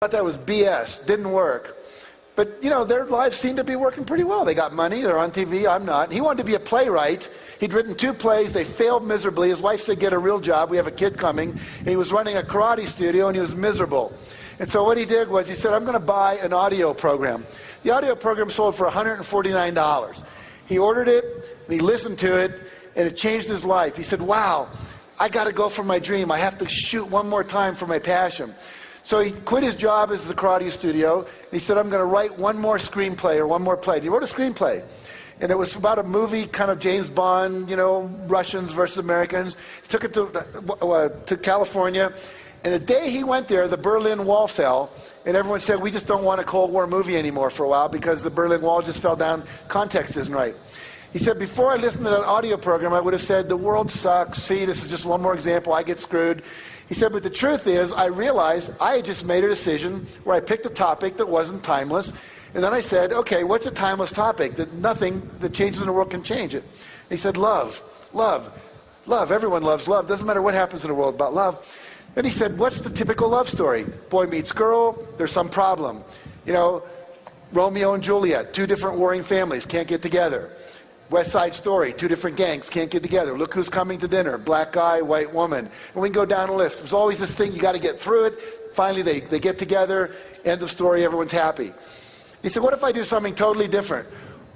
thought that was BS. Didn't work. But, you know, their lives seem to be working pretty well. They got money. They're on TV. I'm not. He wanted to be a playwright. He'd written 2 plays. They failed miserably. His wife said, get a real job. We have a kid coming. And he was running a karate studio, and he was miserable. And so what he did was he said, I'm going to buy an audio program. The audio program sold for $149. He ordered it, and he listened to it, and it changed his life. He said, wow, I got to go for my dream. I have to shoot one more time for my passion. So he quit his job as the karate studio, and he said, I'm going to write one more screenplay or one more play. And he wrote a screenplay, and it was about a movie, kind of James Bond, you know, Russians versus Americans. He took it to California, and the day he went there, the Berlin Wall fell, and everyone said, we just don't want a Cold War movie anymore for a while because the Berlin Wall just fell down. Context isn't right. He said, before I listened to that audio program, I would have said, the world sucks. See, this is just one more example. I get screwed. He said, but the truth is, I realized I had just made a decision where I picked a topic that wasn't timeless. And then I said, okay, what's a timeless topic that nothing that changes in the world can change it? And he said, love, love, love. Everyone loves love. Doesn't matter what happens in the world about love. Then he said, what's the typical love story? Boy meets girl, there's some problem. You know, Romeo and Juliet, 2 different warring families, can't get together. West Side Story, 2 different gangs, can't get together. Look who's coming to dinner, black guy, white woman. And we can go down a list. There's always this thing, you got to get through it. Finally, they get together, end of story, everyone's happy. He said, what if I do something totally different?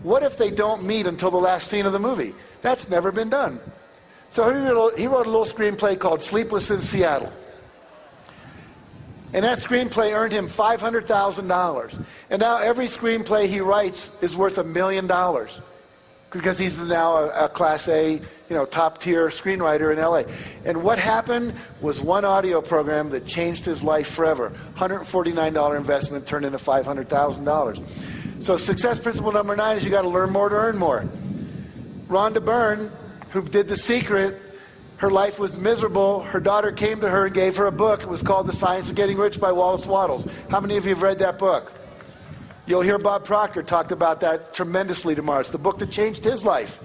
What if they don't meet until the last scene of the movie? That's never been done. So he wrote a little screenplay called Sleepless in Seattle. And that screenplay earned him $500,000. And now every screenplay he writes is worth $1 million. Because he's now a Class A, you know, top-tier screenwriter in LA. And what happened was one audio program that changed his life forever. $149 investment turned into $500,000. So success principle number 9 is you got to learn more to earn more. Rhonda Byrne, who did The Secret, her life was miserable. Her daughter came to her and gave her a book. It was called The Science of Getting Rich by Wallace Wattles. How many of you have read that book? You'll hear Bob Proctor talk about that tremendously tomorrow. It's the book that changed his life.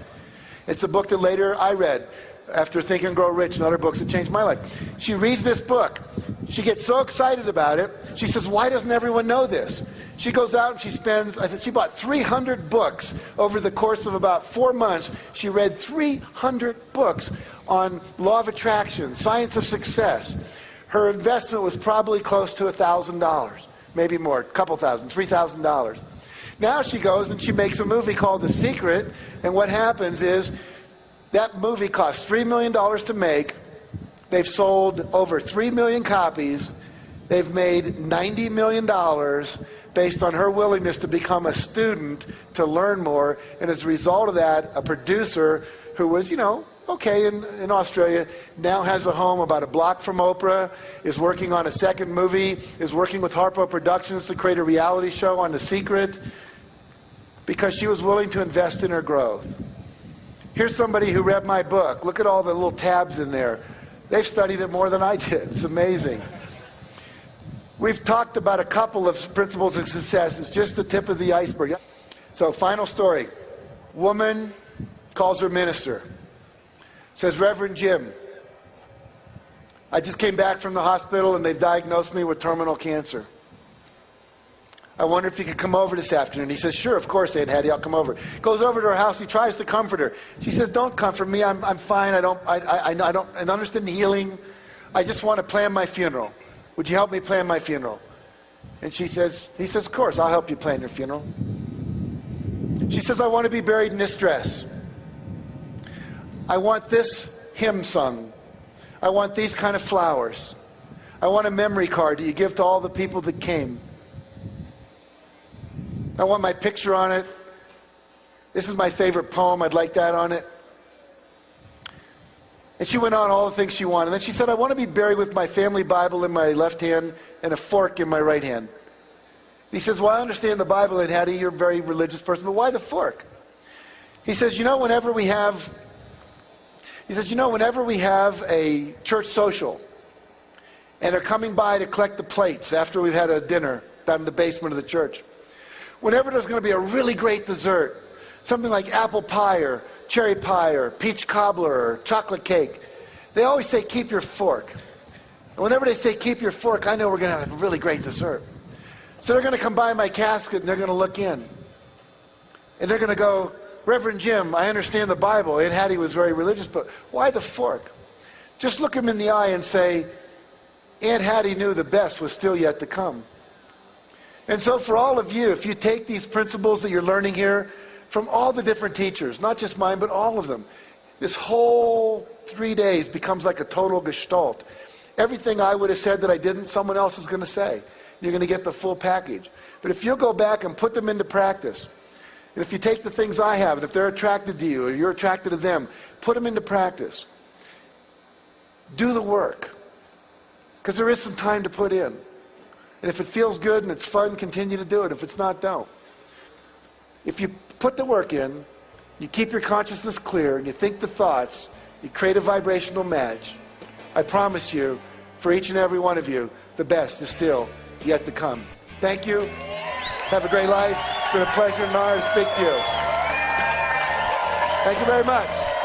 It's a book that later I read after Think and Grow Rich and other books that changed my life. She reads this book. She gets so excited about it. She says, why doesn't everyone know this? She goes out and she spends, I think she bought 300 books over the course of about 4 months. She read 300 books on law of attraction, science of success. Her investment was probably close to $1,000. Maybe more, a couple thousand, $3,000. Now she goes and she makes a movie called The Secret, and what happens is that movie costs $3 million to make. They've sold over 3 million copies. They've made $90 million based on her willingness to become a student, to learn more, and as a result of that, a producer who was, you know, okay in Australia, now has a home about a block from Oprah, is working on a second movie, is working with Harpo Productions to create a reality show on The Secret, because she was willing to invest in her growth. Here's somebody who read my book. Look at all the little tabs in there. They've studied it more than I did. It's amazing. We've talked about a couple of principles of success. It's just the tip of the iceberg. So, final story. Woman calls her minister. Says, Reverend Jim, I just came back from the hospital and they've diagnosed me with terminal cancer. I wonder if you could come over this afternoon. He says, sure, of course, Aunt Hattie, I'll come over. Goes over to her house. He tries to comfort her. She says, don't comfort me. I'm fine. I don't understand healing. I just want to plan my funeral. Would you help me plan my funeral? And he says, of course, I'll help you plan your funeral. She says, I want to be buried in this dress. I want this hymn sung. I want these kind of flowers. I want a memory card that you give to all the people that came. I want my picture on it. This is my favorite poem. I'd like that on it. And she went on all the things she wanted. And then she said, I want to be buried with my family Bible in my left hand and a fork in my right hand. He says, well, I understand the Bible, and Hattie, you're a very religious person, but why the fork? He says, whenever we have a church social and they're coming by to collect the plates after we've had a dinner down in the basement of the church, whenever there's going to be a really great dessert, something like apple pie or cherry pie or peach cobbler or chocolate cake, they always say, keep your fork. And whenever they say, keep your fork, I know we're going to have a really great dessert. So they're going to come by my casket and they're going to look in. And they're going to go, Reverend Jim, I understand the Bible. Aunt Hattie was very religious, but why the fork? Just look him in the eye and say, Aunt Hattie knew the best was still yet to come. And so for all of you, if you take these principles that you're learning here from all the different teachers, not just mine, but all of them, this whole 3 days becomes like a total gestalt. Everything I would have said that I didn't, someone else is going to say. You're going to get the full package. But if you'll go back and put them into practice, and if you take the things I have, and if they're attracted to you, or you're attracted to them, put them into practice. Do the work. Because there is some time to put in. And if it feels good and it's fun, continue to do it. If it's not, don't. If you put the work in, you keep your consciousness clear, and you think the thoughts, you create a vibrational match, I promise you, for each and every one of you, the best is still yet to come. Thank you. Have a great life. It's been a pleasure and honor to speak to you. Thank you very much.